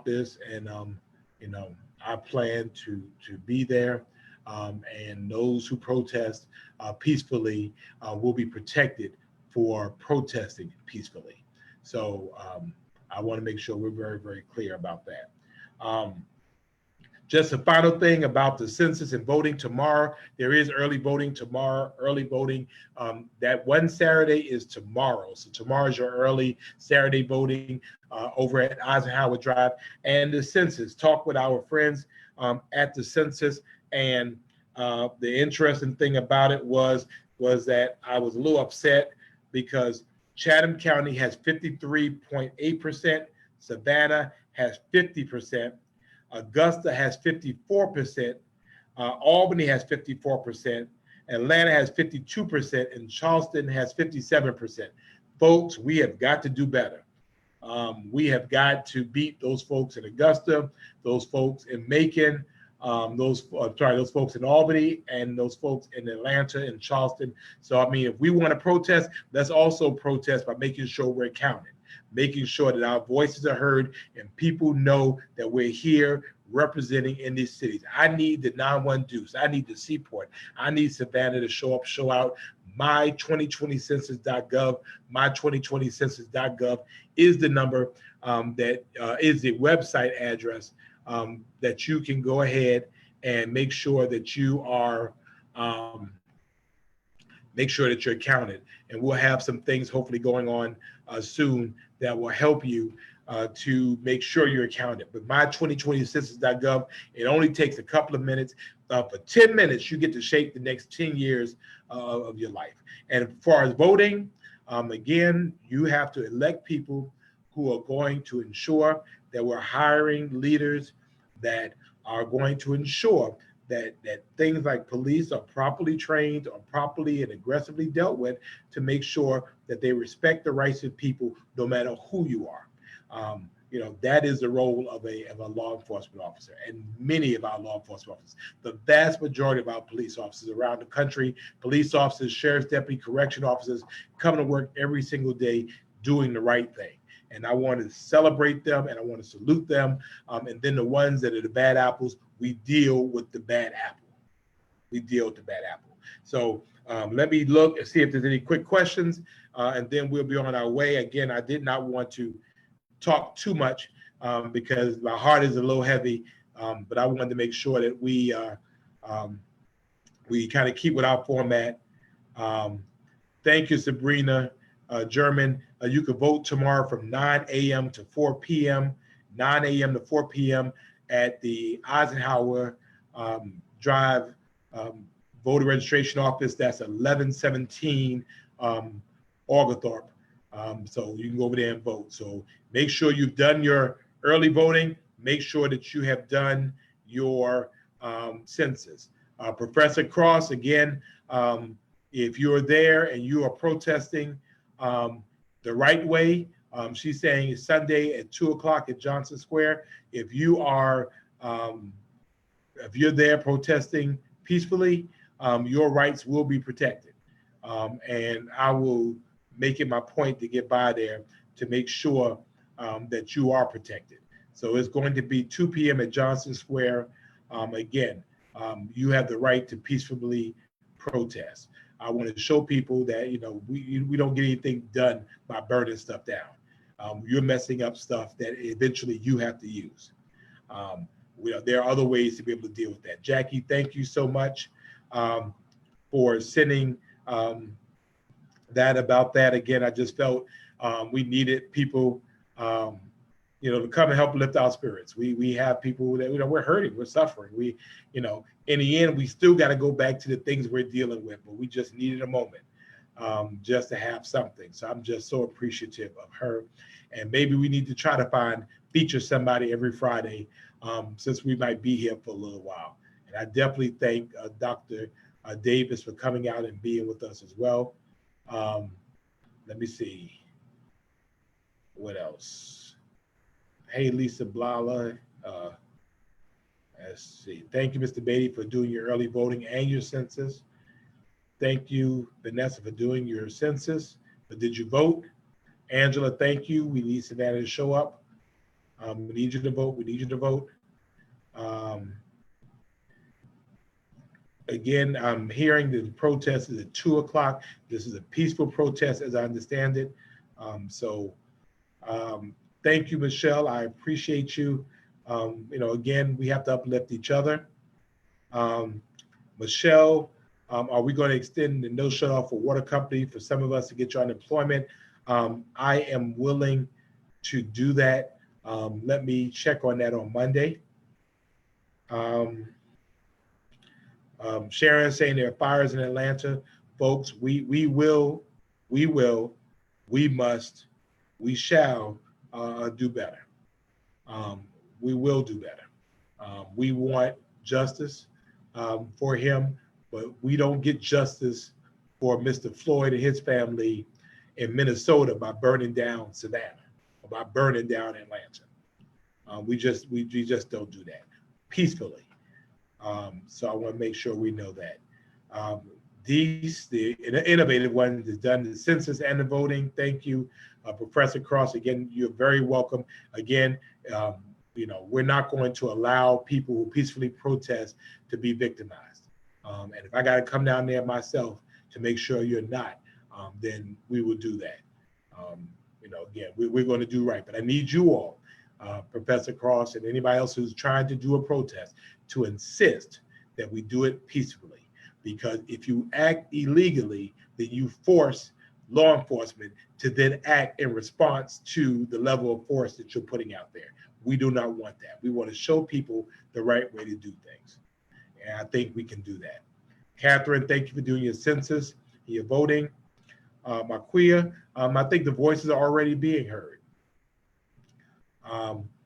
this, and I plan to be there. And those who protest peacefully will be protected for protesting peacefully. So I want to make sure we're very, very clear about that. Just a final thing about the census and voting tomorrow. There is early voting tomorrow. Early voting, that one Saturday is tomorrow. So tomorrow is your early Saturday voting over at Eisenhower Drive. And the census, talk with our friends at the census. And the interesting thing about it was that I was a little upset because Chatham County has 53.8%, Savannah has 50%, Augusta has 54%, Albany has 54%, Atlanta has 52%, and Charleston has 57%. Folks, we have got to do better. We have got to beat those folks in Augusta, those folks in Macon, those folks in Albany, and those folks in Atlanta and Charleston. So, I mean, if we want to protest, let's also protest by making sure we're counted, making sure that our voices are heard and people know that we're here representing in these cities. I need the 9-1 Deuce. I need the Seaport. I need Savannah to show up, show out. My2020census.gov, my2020census.gov is the number that is the website address that you can go ahead and make sure that you are you're counted. And we'll have some things hopefully going on soon that will help you to make sure you're counted. But my2020census.gov, it only takes a couple of minutes. For 10 minutes, you get to shape the next 10 years of your life. And as far as voting, again, you have to elect people who are going to ensure that we're hiring leaders that are going to ensure that things like police are properly trained or properly and aggressively dealt with to make sure that they respect the rights of people no matter who you are. That is the role of a law enforcement officer, and many of our law enforcement officers, the vast majority of our police officers around the country, police officers, sheriff's deputy, correction officers, come to work every single day doing the right thing. And I want to celebrate them and I want to salute them. And then the ones that are the bad apples, we deal with the bad apple. So let me look and see if there's any quick questions, and then we'll be on our way. Again, I did not want to talk too much because my heart is a little heavy, but I wanted to make sure that we kind of keep with our format. Thank you, Sabrina German. You can vote tomorrow from 9 a.m. to 4 p.m., 9 a.m. to 4 p.m. at the Eisenhower Drive voter registration office. That's 1117 Oglethorpe. So you can go over there and vote. So make sure you've done your early voting. Make sure that you have done your census. Professor Cross, again, if you're there and you are protesting the right way, she's saying it's Sunday at 2:00 at Johnson Square. If you are, if you're there protesting peacefully, your rights will be protected. And I will make it my point to get by there to make sure that you are protected. So it's going to be 2 p.m. at Johnson Square. Again, you have the right to peacefully protest. I want to show people that, we don't get anything done by burning stuff down. You're messing up stuff that eventually you have to use. There are other ways to be able to deal with that. Jackie, thank you so much for sending that about that. Again, I just felt we needed people, to come and help lift our spirits. We have people that, we're hurting, we're suffering. In the end, we still got to go back to the things we're dealing with, but we just needed a moment just to have something. So I'm just so appreciative of her. And maybe we need to try to feature somebody every Friday since we might be here for a little while. And I definitely thank Dr. Davis for coming out and being with us as well. Let me see. What else? Hey, Lisa Blala. Let's see. Thank you, Mr. Beatty, for doing your early voting and your census. Thank you, Vanessa, for doing your census. But did you vote? Angela, thank you. We need Savannah to show up. We need you to vote. We need you to vote. Again, I'm hearing that the protest is at 2 o'clock. This is a peaceful protest, as I understand it. Thank you, Michelle. I appreciate you. Again, we have to uplift each other. Michelle, are we going to extend the no shut off for water company for some of us to get your unemployment? I am willing to do that. Let me check on that on Monday. Sharon saying there are fires in Atlanta. Folks, we must, we shall do better. We will do better. We want justice for him, but we don't get justice for Mr. Floyd and his family in Minnesota by burning down Savannah or by burning down Atlanta. We just don't do that peacefully. So I want to make sure we know that. The innovative one is done the census and the voting. Thank you, Professor Cross. Again, you're very welcome. Again, we're not going to allow people who peacefully protest to be victimized. And if I got to come down there myself to make sure you're not, then we will do that. Again, we're going to do right. But I need you all, Professor Cross and anybody else who's trying to do a protest, to insist that we do it peacefully. Because if you act illegally, then you force law enforcement to then act in response to the level of force that you're putting out there. We do not want that. We want to show people the right way to do things. And I think we can do that. Catherine, thank you for doing your census, your voting. Marquia, I think the voices are already being heard.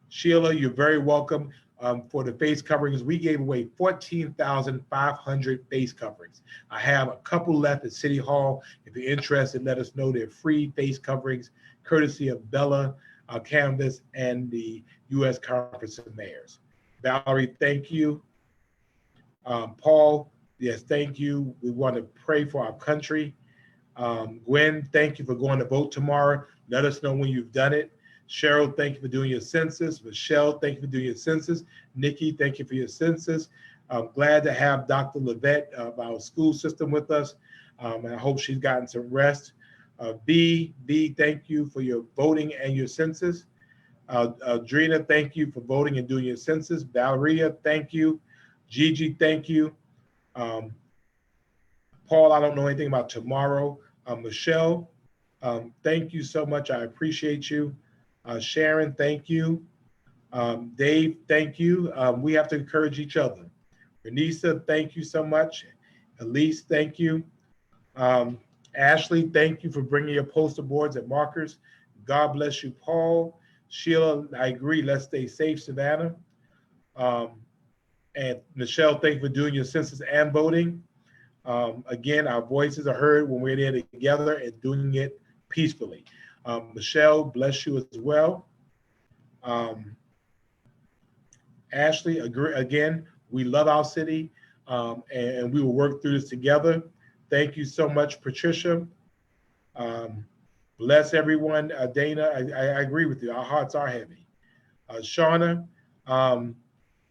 Sheila, you're very welcome. For the face coverings, we gave away 14,500 face coverings. I have a couple left at City Hall. If you're interested, let us know. They're free face coverings, courtesy of Bella Canvas and the U.S. Conference of Mayors. Valerie, thank you. Paul, yes, thank you. We want to pray for our country. Gwen, thank you for going to vote tomorrow. Let us know when you've done it. Cheryl, thank you for doing your census. Michelle, thank you for doing your census. Nikki, thank you for your census. I'm glad to have Dr. Levette of our school system with us. And I hope she's gotten some rest. B, thank you for your voting and your census. Drina, thank you for voting and doing your census. Valeria, thank you. Gigi, thank you. Paul, I don't know anything about tomorrow. Michelle, thank you so much. I appreciate you. Sharon, thank you. Dave, thank you. We have to encourage each other. Renisa, thank you so much. Elise, thank you. Ashley, thank you for bringing your poster boards and markers. God bless you, Paul. Sheila, I agree. Let's stay safe, Savannah. And Michelle, thank you for doing your census and voting. Again, our voices are heard when we're there together and doing it peacefully. Michelle, bless you as well. Ashley, agree, again, we love our city and we will work through this together. Thank you so much, Patricia. Bless everyone. Dana, I agree with you. Our hearts are heavy. Shauna,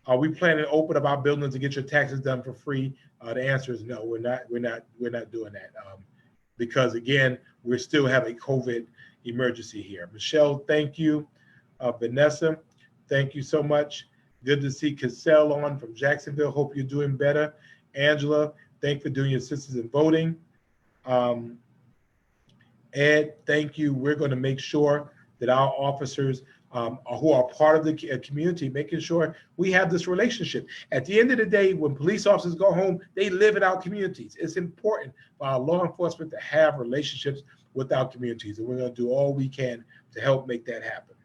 Are we planning to open up our buildings to get your taxes done for free? The answer is no. We're not doing that because again, we still have a COVID emergency here. Michelle, thank you. Vanessa, thank you so much. Good to see Cassell on from Jacksonville. Hope you're doing better. Angela, thank you for doing your assistance in voting. Ed, thank you. We're going to make sure that our officers who are part of the community, making sure we have this relationship. At the end of the day, when police officers go home, they live in our communities. It's important for our law enforcement to have relationships with our communities, and we're going to do all we can to help make that happen.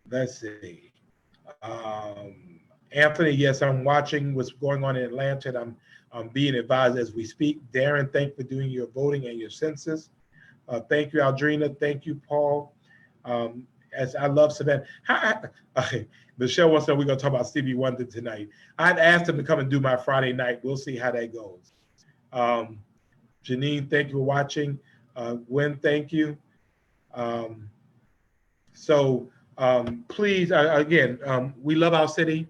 Let's see. Anthony, yes, I'm watching what's going on in Atlanta, and I'm being advised as we speak. Darren, thank you for doing your voting and your census. Thank you, Aldrina. Thank you, Paul. As I love Savannah. Michelle wants to know we're going to talk about Stevie Wonder tonight. I'd asked him to come and do my Friday night. We'll see how that goes. Janine, thank you for watching. Gwen, thank you. Please, again, we love our city.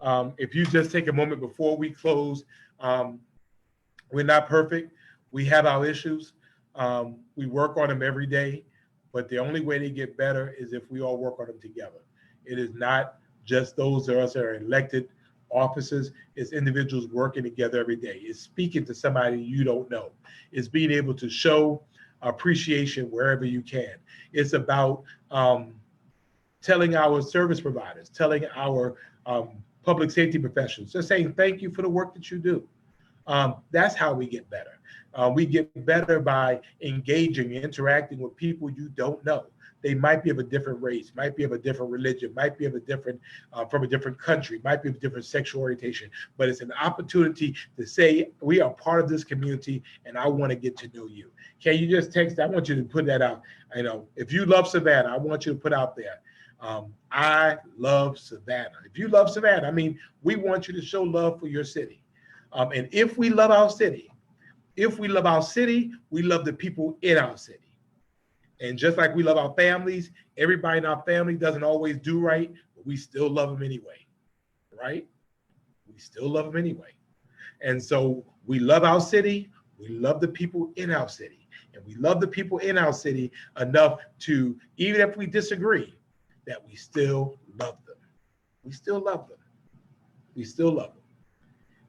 If you just take a moment before we close, we're not perfect. We have our issues. We work on them every day, but the only way to get better is if we all work on them together. It is not just those of us that are elected offices. It's individuals working together every day. It's speaking to somebody you don't know. It's being able to show appreciation wherever you can. It's about telling our service providers, telling our public safety professionals, just saying thank you for the work that you do. That's how we get better. We get better by engaging, interacting with people you don't know. They might be of a different race, might be of a different religion, might be of a different, from a different country, might be of a different sexual orientation, but it's an opportunity to say, we are part of this community and I want to get to know you. Can you just text? I want you to put that out. If you love Savannah, I want you to put out there, I love Savannah. If you love Savannah, we want you to show love for your city. And if we love our city, we love the people in our city. And just like we love our families, everybody in our family doesn't always do right, but we still love them anyway, right? We still love them anyway. And so we love our city, we love the people in our city, and we love the people in our city enough to, even if we disagree, that we still love them. We still love them. We still love them.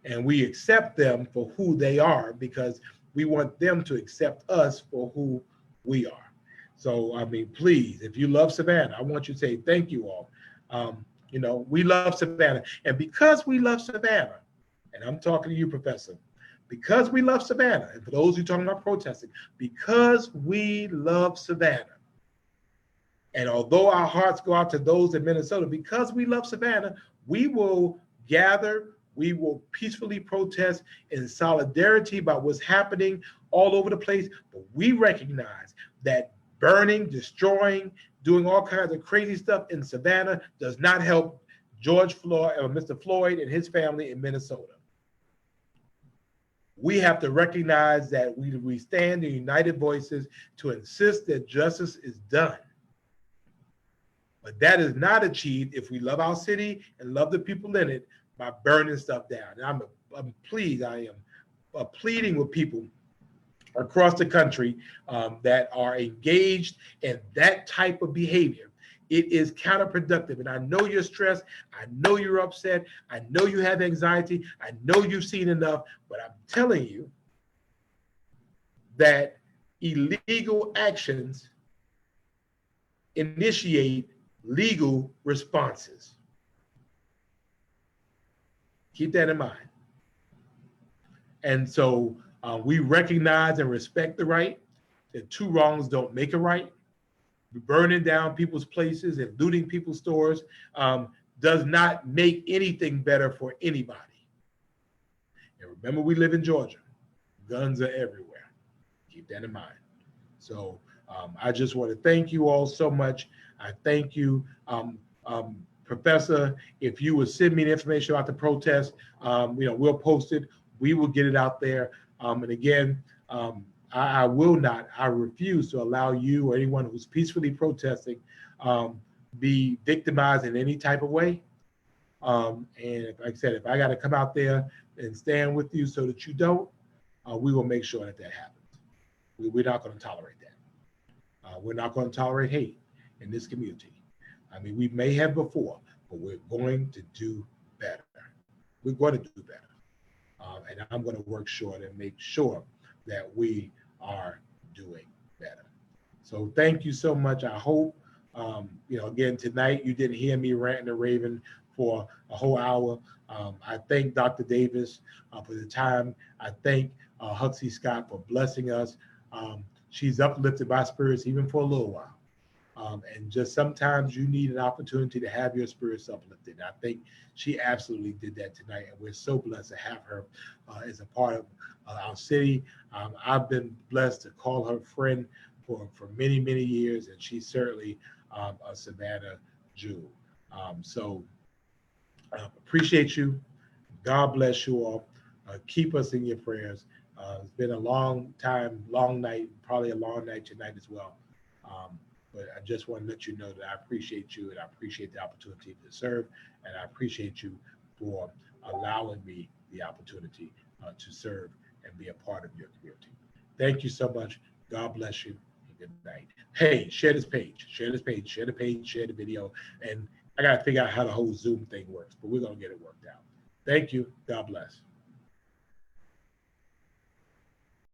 And we accept them for who they are because we want them to accept us for who we are. So, please, if you love Savannah, I want you to say thank you all. We love Savannah. And because we love Savannah, and I'm talking to you, Professor, because we love Savannah, and for those who are talking about protesting, because we love Savannah, and although our hearts go out to those in Minnesota, because we love Savannah, we will gather, we will peacefully protest in solidarity about what's happening all over the place. But we recognize that burning, destroying, doing all kinds of crazy stuff in Savannah does not help George Floyd or Mr. Floyd and his family in Minnesota. We have to recognize that we stand in united voices to insist that justice is done. But that is not achieved if we love our city and love the people in it by burning stuff down. And I'm pleased, I am pleading with people across the country that are engaged in that type of behavior. It is counterproductive. And I know you're stressed. I know you're upset. I know you have anxiety. I know you've seen enough, but I'm telling you that illegal actions initiate legal responses. Keep that in mind. And so we recognize and respect the right that two wrongs don't make a right. Burning down people's places and looting people's stores does not make anything better for anybody. And remember, we live in Georgia. Guns are everywhere. Keep that in mind. So I just want to thank you all so much. I thank you. Professor, if you would send me the information about the protest, we'll post it. We will get it out there. And again, I refuse to allow you or anyone who's peacefully protesting be victimized in any type of way. And like I said, if I got to come out there and stand with you so that you don't, we will make sure that happens. We're not going to tolerate that. We're not going to tolerate hate in this community. I mean, we may have before, but we're going to do better. We're going to do better. And I'm going to work short and make sure that we are doing better. So thank you so much. I hope, again, tonight you didn't hear me ranting and raving for a whole hour. I thank Dr. Davis for the time. I thank Huxley Scott for blessing us. She's uplifted my spirits even for a little while. And just sometimes you need an opportunity to have your spirits uplifted. I think she absolutely did that tonight. And we're so blessed to have her as a part of our city. I've been blessed to call her friend for many, many years. And she's certainly a Savannah Jew. So appreciate you. God bless you all. Keep us in your prayers. It's been a long time, long night, probably a long night tonight as well. But I just want to let you know that I appreciate you and I appreciate the opportunity to serve. And I appreciate you for allowing me the opportunity to serve and be a part of your community. Thank you so much. God bless you. And good night. Hey, share this page, share the page, share the video. And I got to figure out how the whole Zoom thing works, but we're going to get it worked out. Thank you. God bless.